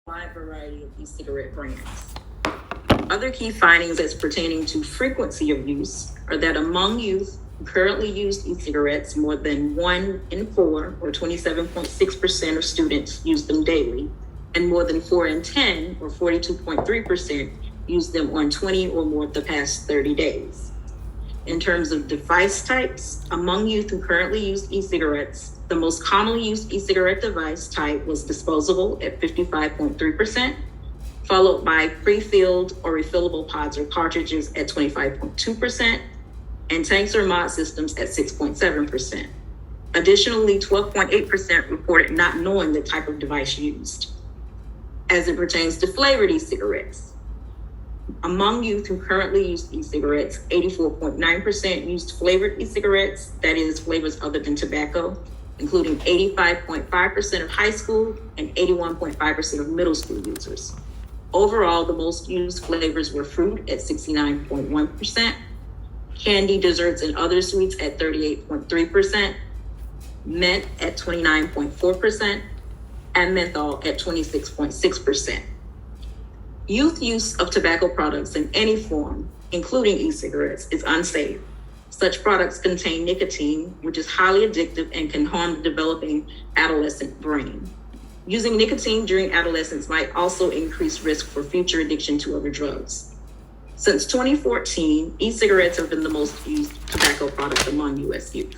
wide variety of e-cigarette brands. Other key findings as pertaining to frequency of use are that among youth who currently use e-cigarettes, more than 1 in 4, or 27.6% of students, use them daily, and more than 4 in 10, or 42.3%, use them on 20 or more of the past 30 days. In terms of device types, among youth who currently use e-cigarettes, the most commonly used e-cigarette device type was disposable at 55.3%, followed by pre-filled or refillable pods or cartridges at 25.2%, and tanks or mod systems at 6.7%. Additionally, 12.8% reported not knowing the type of device used. As it pertains to flavored e-cigarettes, among youth who currently use e-cigarettes, 84.9% used flavored e-cigarettes, that is, flavors other than tobacco, including 85.5% of high school and 81.5% of middle school users. Overall, the most used flavors were fruit at 69.1%, candy, desserts, and other sweets at 38.3%, mint at 29.4%, and menthol at 26.6%. Youth use of tobacco products in any form, including e-cigarettes, is unsafe. Such products contain nicotine, which is highly addictive and can harm the developing adolescent brain. Using nicotine during adolescence might also increase risk for future addiction to other drugs. Since 2014, e-cigarettes have been the most used tobacco product among U.S. youth.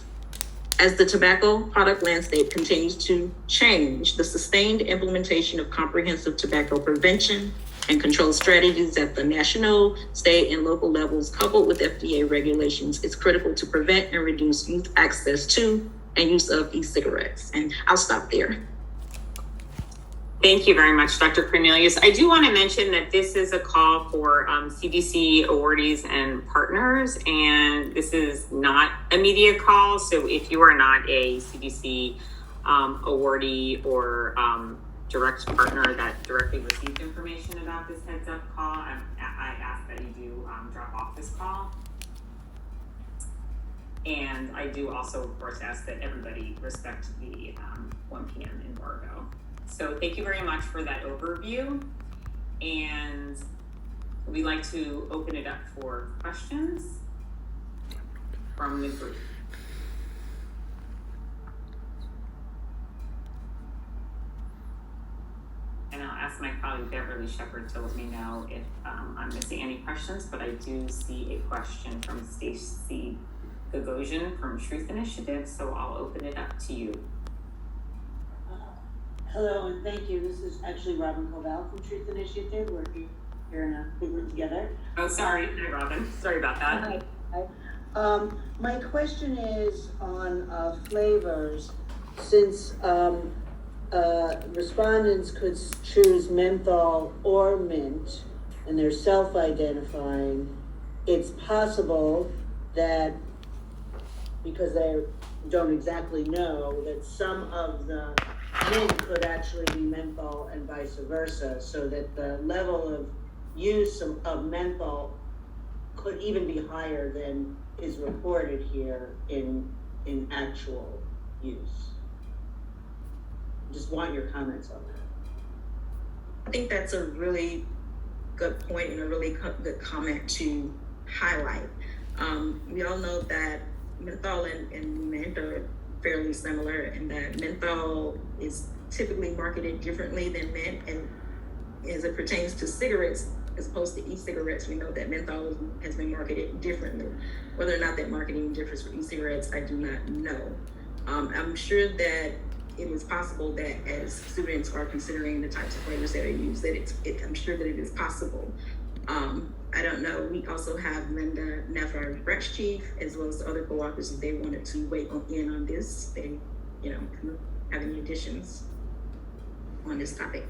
As the tobacco product landscape continues to change, the sustained implementation of comprehensive tobacco prevention and control strategies at the national, state, and local levels, coupled with FDA regulations, is critical to prevent and reduce youth access to and use of e-cigarettes. And I'll stop there. Thank you very much, Dr. Cornelius. I do want to mention that this is a call for CDC awardees and partners, and this is not a media call. So if you are not a CDC awardee or direct partner that directly received information about this heads up call, I ask that you do drop off this call. And I do also, of course, ask that everybody respect the 1 p.m. embargo. So thank you very much for that overview. And we'd like to open it up for questions from the group. And I'll ask my colleague Beverly Shepard to let me know if I'm missing any questions, but I do see a question from Stacy Gagosian from Truth Initiative, so I'll open it up to you. Hello, and thank you. This is actually Robin Covell from Truth Initiative. We're here in a big room together. Oh, sorry. Hi, Robin. Sorry about that. Hi. My question is on flavors. Since respondents could choose menthol or mint, and they're self-identifying, it's possible that, because they don't exactly know, that some of the mint could actually be menthol and vice versa, so that the level of use of menthol could even be higher than is reported here in actual use. Just want your comments on that. I think that's a really good point and a really good comment to highlight. We all know that menthol and mint are fairly similar, and that menthol is typically marketed differently than mint, and as it pertains to cigarettes as opposed to e-cigarettes, we know that menthol has been marketed differently. Whether or not that marketing differs for e-cigarettes, I do not know. I'm sure that it is possible that as students are considering the types of flavors that are used, that I'm sure that it is possible. I don't know. We also have Linda Neff, our branch chief, as well as the other co-authors, if they wanted to weigh in on this. They, have any additions on this topic,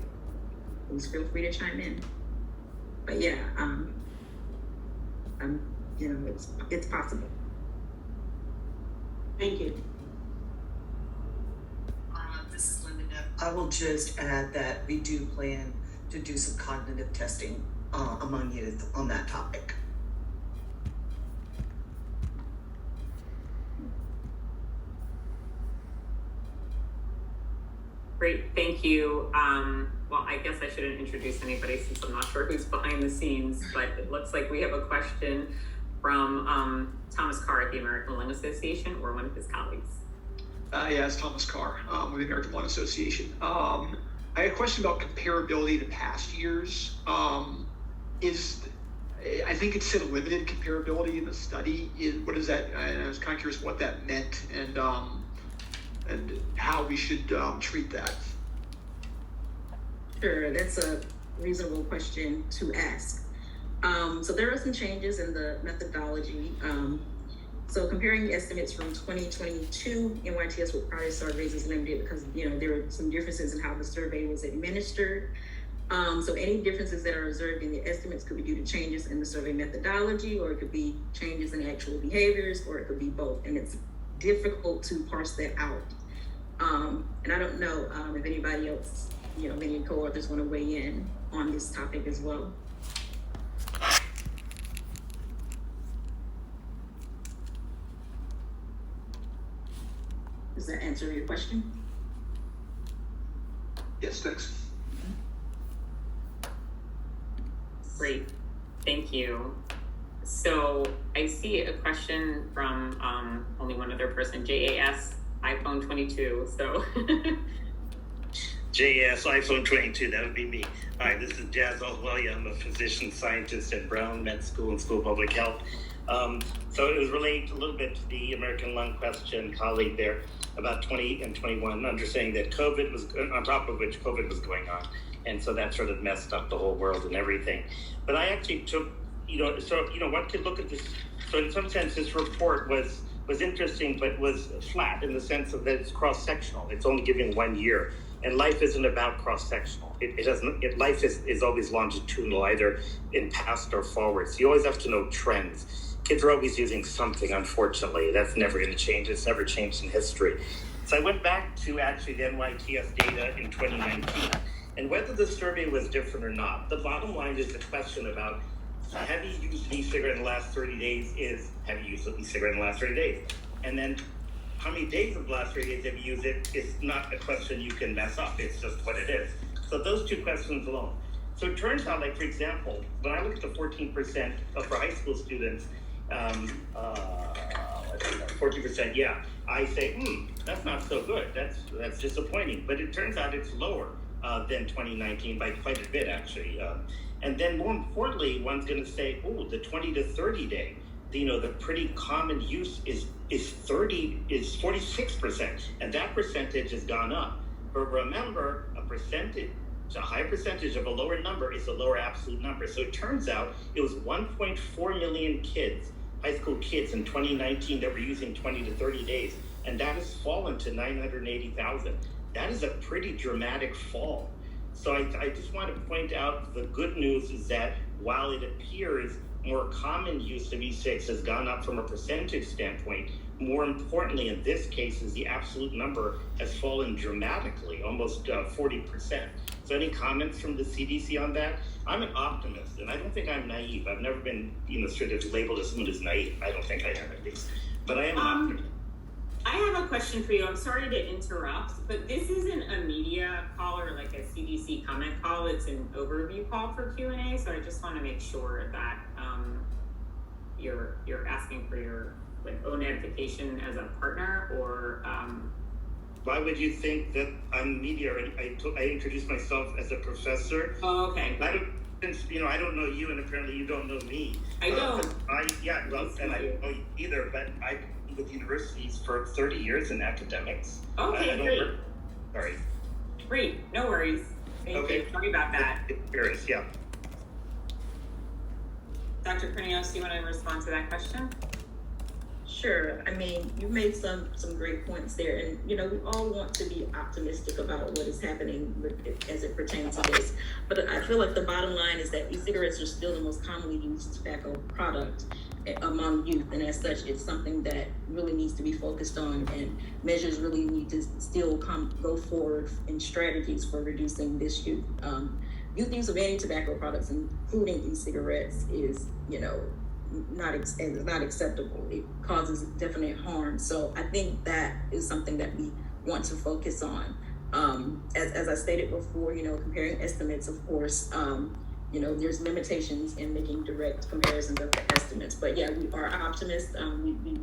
please feel free to chime in. But yeah, it's possible. Thank you. This is Linda Neff. I will just add that we do plan to do some cognitive testing among youth on that topic. Great, thank you. Well, I guess I shouldn't introduce anybody since I'm not sure who's behind the scenes, but it looks like we have a question from Thomas Carr at the American Lung Association or one of his colleagues. Yeah, it's Thomas Carr with the American Lung Association. I had a question about comparability to past years. I think it said limited comparability in the study. What is that? I was kind of curious what that meant and how we should treat that. Sure, that's a reasonable question to ask. So there are some changes in the methodology. So comparing estimates from 2022 NYTS with prior surveys is limited because, there are some differences in how the survey was administered. So any differences that are observed in the estimates could be due to changes in the survey methodology, or it could be changes in actual behaviors, or it could be both. And it's difficult to parse that out. And I don't know if anybody else, many co-authors want to weigh in on this topic as well. Does that answer your question? Yes, thanks. Great, thank you. So I see a question from only one other person, JAS iPhone 22. So JAS iPhone 22, that would be me. Hi, this is Jazz Oswellia. I'm a physician scientist at Brown Med School and School of Public Health. So it was related a little bit to the American Lung Question colleague there about 20 and 21, understanding that COVID was, on top of which COVID was going on. And so that sort of messed up the whole world and everything. But I actually took, one could look at this. So in some sense, this report was interesting, but was flat in the sense of that it's cross-sectional. It's only giving 1 year. And life isn't about cross-sectional. Life is always longitudinal, either in past or forward. So you always have to know trends. Kids are always using something, unfortunately. That's never going to change. It's never changed in history. So I went back to actually the NYTS data in 2019. And whether the survey was different or not, the bottom line is the question about have you used e-cigarette in the last 30 days is have you used e-cigarette in the last 30 days? And then how many days of the last 30 days have you used it is not a question you can mess up. It's just what it is. So those two questions alone. So it turns out, like, for example, when I look at the 14% for high school students, 14%, yeah, I say, that's not so good. That's disappointing. But it turns out it's lower than 2019 by quite a bit, actually. And then more importantly, one's going to say, the 20 to 30 day, the pretty common use is 46%, and that percentage has gone up. But remember, a high percentage of a lower number is a lower absolute number. So it turns out it was 1.4 million kids, high school kids in 2019 that were using 20 to 30 days, and that has fallen to 980,000. That is a pretty dramatic fall. So I just want to point out the good news is that while it appears more common use of E6 has gone up from a percentage standpoint, more importantly in this case is the absolute number has fallen dramatically, almost 40%. So any comments from the CDC on that? I'm an optimist, and I don't think I'm naive. I've never been, sort of labeled as someone who's naive. I don't think I am, at least. But I am an optimist. I have a question for you. I'm sorry to interrupt, but this isn't a media call or like a CDC comment call. It's an overview call for Q&A. So I just want to make sure that you're asking for your own edification as a partner, or why would you think that I'm media? I introduced myself as a professor. Oh, okay. I don't know you, and apparently you don't know me. I don't. I don't know you either, but I've been with universities for 30 years in academics. Okay, great. Sorry. Great, no worries. Thank you. Sorry about that. Curious, yeah. Dr. Prunios, do you want to respond to that question? Sure. I mean, you made some great points there, and we all want to be optimistic about what is happening as it pertains to this. But I feel like the bottom line is that e-cigarettes are still the most commonly used tobacco product among youth, and as such, it's something that really needs to be focused on, and measures really need to still go forward in strategies for reducing this youth. Youth use of any tobacco products, including e-cigarettes, is not acceptable. It causes definite harm. So I think that is something that we want to focus on. As I stated before, comparing estimates, of course, there's limitations in making direct comparisons of the estimates. But yeah, we are optimists. We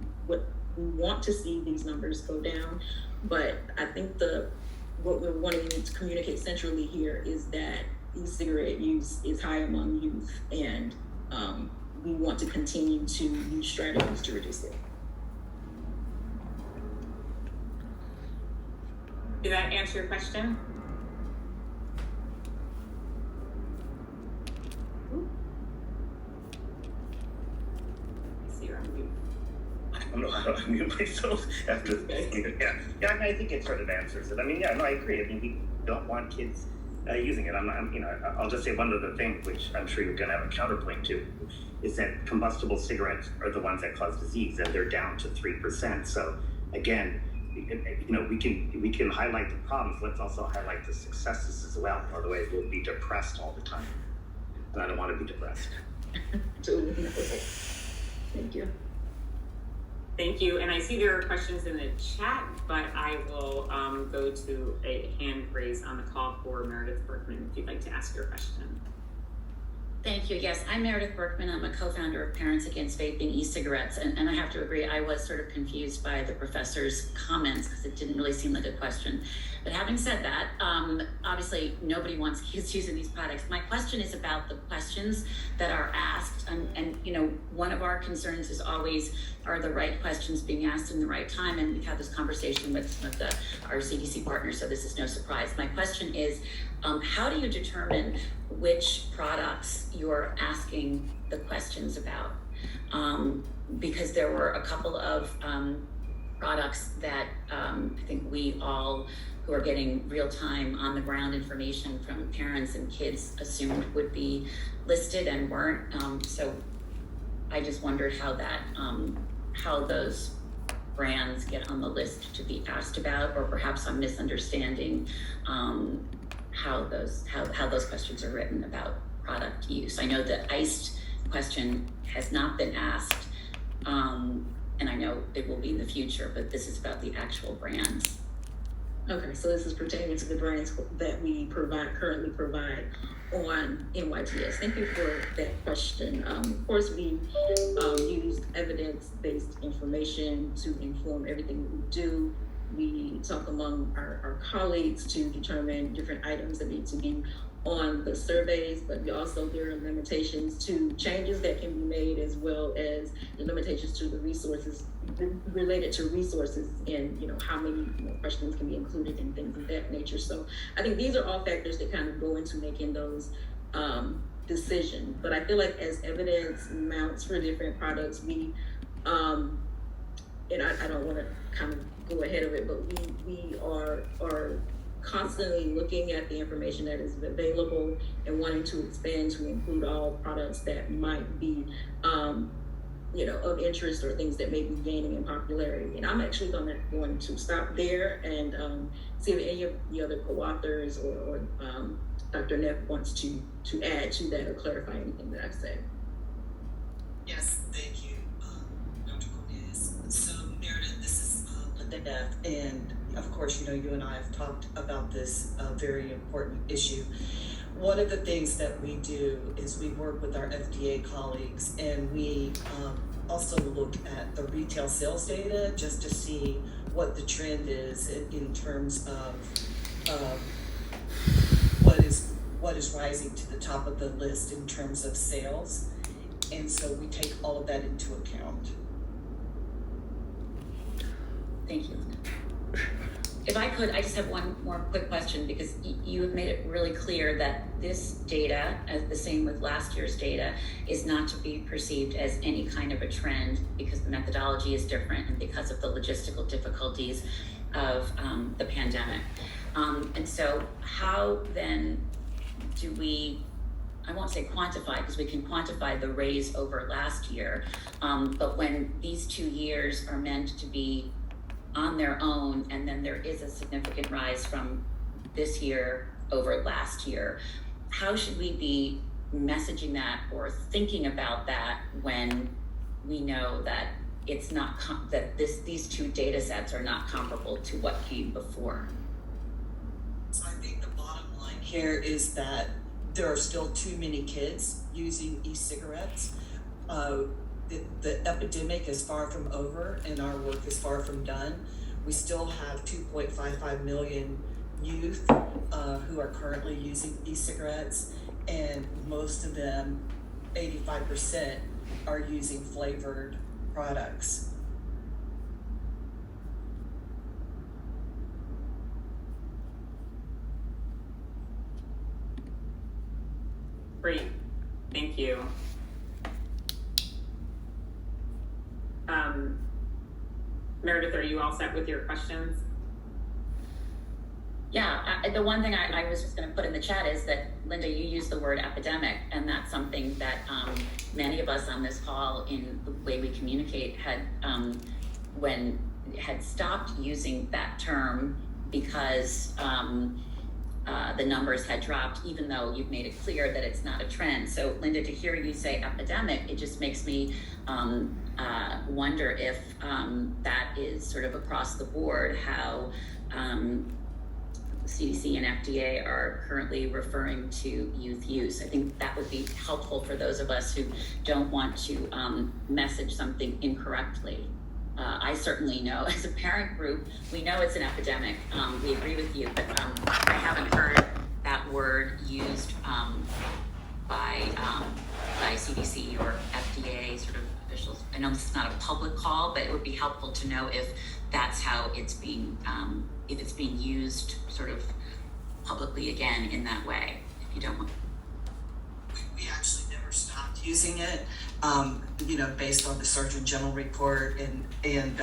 want to see these numbers go down, but I think what we're wanting to communicate centrally here is that e-cigarette use is high among youth, and we want to continue to use strategies to reduce it. Did that answer your question? I see you're on mute. I don't know how to unmute myself after the yeah, I think it sort of answers it. I mean, I agree. I mean, we don't want kids using it. I'll just say one other thing, which I'm sure you're going to have a counterpoint to, is that combustible cigarettes are the ones that cause disease, and they're down to 3%. So again, we can highlight the problems. Let's also highlight the successes as well. Otherwise, we'll be depressed all the time, and I don't want to be depressed. Thank you. Thank you. And I see there are questions in the chat, but I will go to a hand raise on the call for Meredith Berkman if you'd like to ask your question. Thank you. Yes, I'm Meredith Berkman. I'm a co-founder of Parents Against Vaping E-Cigarettes. And I have to agree, I was sort of confused by the professor's comments because it didn't really seem like a question. But having said that, obviously nobody wants kids using these products. My question is about the questions that are asked. And one of our concerns is always, are the right questions being asked in the right time? And we've had this conversation with some of our CDC partners, so this is no surprise. My question is, how do you determine which products you're asking the questions about? Because there were a couple of products that I think we all who are getting real-time on-the-ground information from parents and kids assumed would be listed and weren't. So I just wondered how those brands get on the list to be asked about, or perhaps I'm misunderstanding how those questions are written about product use. I know the iced question has not been asked, and I know it will be in the future, but this is about the actual brands. Okay, so this is pertaining to the brands that we currently provide on NYTS. Thank you for that question. Of course, we use evidence-based information to inform everything that we do. We talk among our colleagues to determine different items that need to be on the surveys, but there are limitations to changes that can be made, as well as the limitations to the resources related to resources and how many questions can be included and things of that nature. So I think these are all factors that kind of go into making those decisions. But I feel like as evidence mounts for different products, we and I don't want to kind of go ahead of it, but we are constantly looking at the information that is available and wanting to expand to include all products that might be of interest, or things that may be gaining in popularity. And I'm actually going to stop there and see if any of the other co-authors or Dr. Neff wants to add to that or clarify anything that I've said. Yes, thank you, Dr. Cornelius. So Meredith, this is Linda Neff, and of course, you and I have talked about this very important issue. One of the things that we do is we work with our FDA colleagues, and we also look at the retail sales data just to see what the trend is in terms of what is rising to the top of the list in terms of sales. And so we take all of that into account. Thank you. If I could, I just have one more quick question, because you have made it really clear that this data, as the same with last year's data, is not to be perceived as any kind of a trend, because the methodology is different and because of the logistical difficulties of the pandemic. And so how then do we, I won't say quantify, because we can quantify the raise over last year, but when these 2 years are meant to be on their own, and then there is a significant rise from this year over last year, how should we be messaging that or thinking about that when we know that it's not these two data sets are not comparable to what came before? here is that there are still too many kids using e-cigarettes. The epidemic is far from over and our work is far from done. We still have 2.55 million youth who are currently using e-cigarettes, and most of them, 85%, are using flavored products. Great, thank you. Meredith, are you all set with your questions? Yeah, the one thing I was just going to put in the chat is that, Linda, you used the word epidemic, and that's something that many of us on this call, in the way we communicate, had stopped using that term because the numbers had dropped, even though you've made it clear that it's not a trend. So, Linda, to hear you say epidemic, it just makes me wonder if that is sort of across the board, how CDC and FDA are currently referring to youth use. I think that would be helpful for those of us who don't want to message something incorrectly. I certainly know, as a parent group, we know it's an epidemic. We agree with you, but I haven't heard that word used by CDC or FDA sort of officials. I know this is not a public call, but it would be helpful to know if that's how it's being, if it's being used sort of publicly again in that way, if you don't want. We actually never stopped using it, based on the Surgeon General report and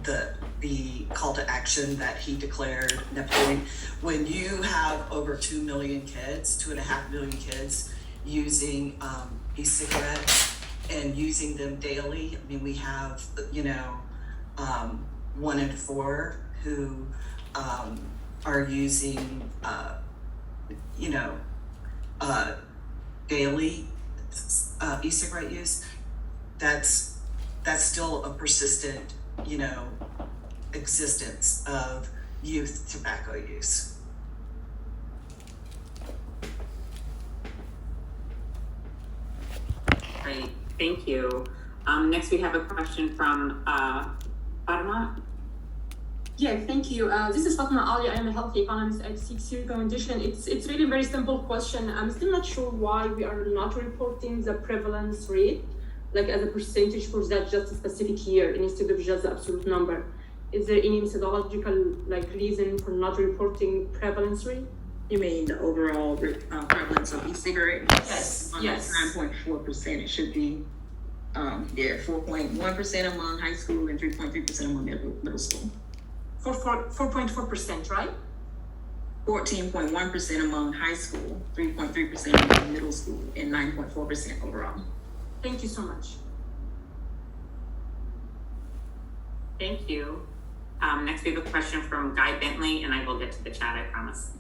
the call to action that he declared and everything. When you have over 2 million kids, 2.5 million kids using e-cigarettes and using them daily, I mean, we have, 1 in 4 who are using, daily e-cigarette use. That's still a persistent, existence of youth tobacco use. Great, thank you. Next we have a question from Fatima. Yeah, thank you. This is Fatma Ali. I am a health economist at CDC Recommendation. It's really a very simple question. I'm still not sure why we are not reporting the prevalence rate, like as a percentage for that just a specific year instead of just the absolute number. Is there any methodological reason for not reporting prevalence rate? You mean the overall prevalence of e-cigarette? Yes. On that 9.4%, it should be 4.1% among high school and 3.3% among middle school. For 4.4%, right? 14.1% among high school, 3.3% among middle school, and 9.4% overall. Thank you so much. Thank you. Next we have a question from Guy Bentley, and I will get to the chat, I promise.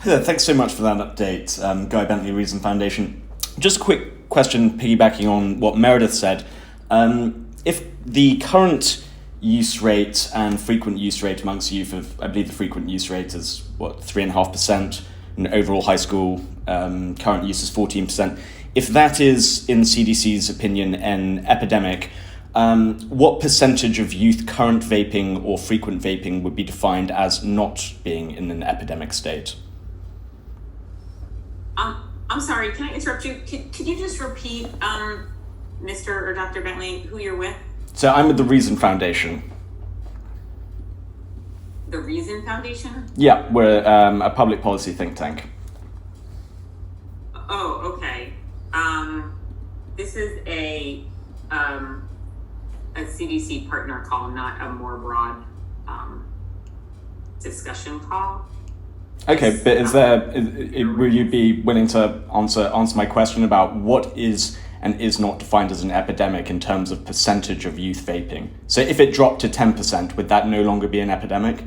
Hey, thanks so much for that update, Guy Bentley, Reason Foundation. Just a quick question piggybacking on what Meredith said. If the current use rate and frequent use rate amongst youth of, I believe the frequent use rate is 3.5%, and overall high school current use is 14%. If that is, in CDC's opinion, an epidemic, what percentage of youth current vaping or frequent vaping would be defined as not being in an epidemic state? I'm sorry, can I interrupt you? Could you just repeat, Mr. or Dr. Bentley, who you're with? So I'm with the Reason Foundation. The Reason Foundation? Yeah, we're a public policy think tank. Oh, okay. This is a CDC partner call, not a more broad discussion call. Okay, but will you be willing to answer my question about what is and is not defined as an epidemic in terms of percentage of youth vaping? So if it dropped to 10%, would that no longer be an epidemic?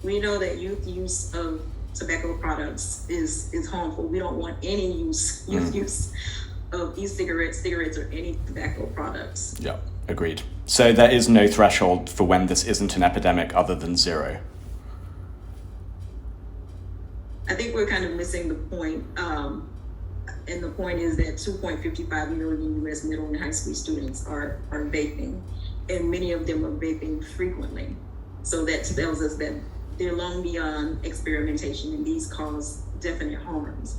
We know that youth use of tobacco products is harmful. We don't want any youth use of e-cigarettes, cigarettes, or any tobacco products. Yeah, agreed. So there is no threshold for when this isn't an epidemic other than 0. I think we're kind of missing the point. And the point is that 2.55 million US middle and high school students are vaping, and many of them are vaping frequently. So that tells us that they're long beyond experimentation, and these cause definite harms.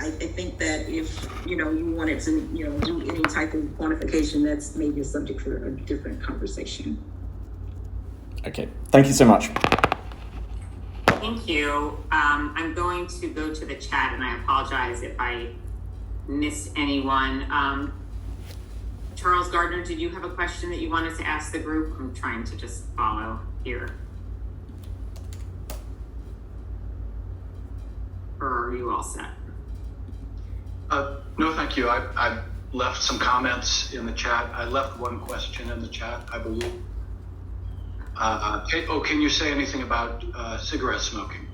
I think that if, you wanted to, do any type of quantification, that's maybe a subject for a different conversation. Okay, thank you so much. Thank you. I'm going to go to the chat, and I apologize if I missed anyone. Charles Gardner, did you have a question that you wanted to ask the group? I'm trying to just follow here. Or are you all set? No, thank you. I left some comments in the chat. I left one question in the chat, I believe. Can you say anything about cigarette smoking?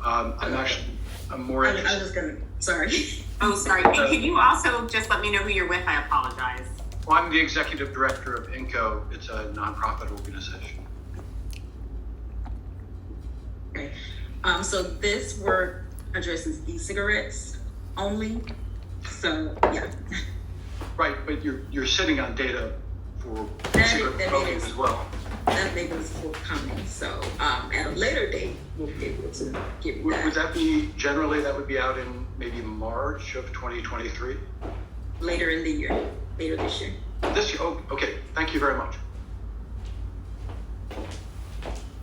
I'm more I interested. was just gonna, sorry. Oh, sorry. And can you also just let me know who you're with? I apologize. Well, I'm the executive director of INCO. It's a nonprofit organization. Okay. So this work addresses e-cigarettes only. So yeah. Right, but you're sitting on data for That cigarette smoking is- as well. That data is forthcoming. So at a later date, we'll be able to give Would that that be, generally, that would be out in maybe March of 2023? later in the year, later this year. This year? Oh, okay. Thank you very much.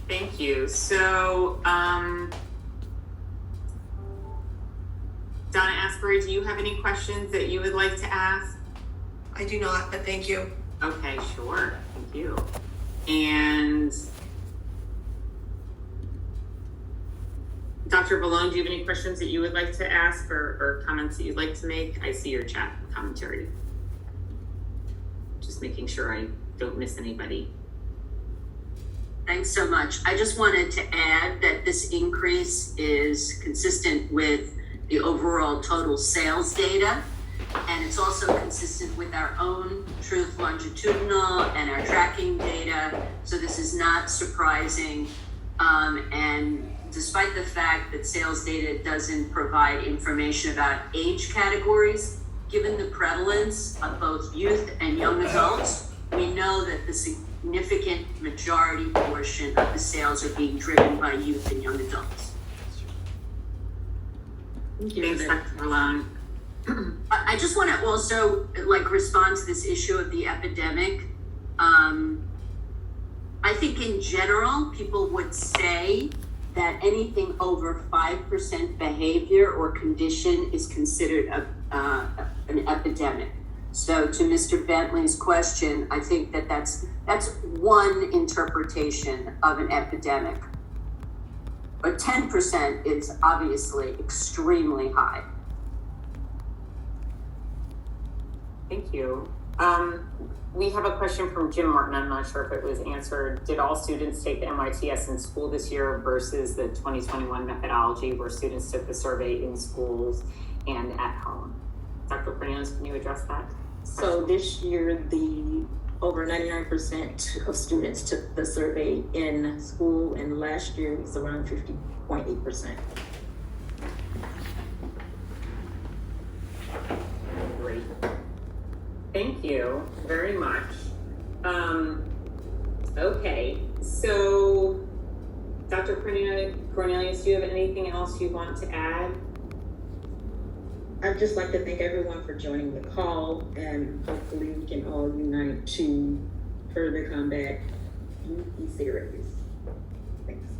Thank you. So, Donna Asbury, do you have any questions that you would like to ask? I do not, but thank you. Okay, sure. Thank you. And Dr. Ballone, do you have any questions that you would like to ask or comments that you'd like to make? I see your chat commentary. Just making sure I don't miss anybody. Thanks so much. I just wanted to add that this increase is consistent with the overall total sales data, and it's also consistent with our own Truth longitudinal and our tracking data. So this is not surprising. And despite the fact that sales data doesn't provide information about age categories, given the prevalence of both youth and young adults, we know that the significant majority portion of the sales are being driven by youth and young adults. Thanks, Dr. Ballone. I just want to also respond to this issue of the epidemic. I think in general, people would say that anything over 5% behavior or condition is considered an epidemic. So to Mr. Bentley's question, I think that's one interpretation of an epidemic. But 10% is obviously extremely high. Thank you. We have a question from Jim Martin. I'm not sure if it was answered. Did all students take the MITS in school this year versus the 2021 methodology where students took the survey in schools and at home? Dr. Cornelius, can you address that? So this year, the over 99% of students took the survey in school, and last year it was around 50.8%. Great. Thank you very much. Okay, so Dr. Cornelius, do you have anything else you want to add? I'd just like to thank everyone for joining the call, and hopefully we can all unite to further combat e-cigarette use. Thanks.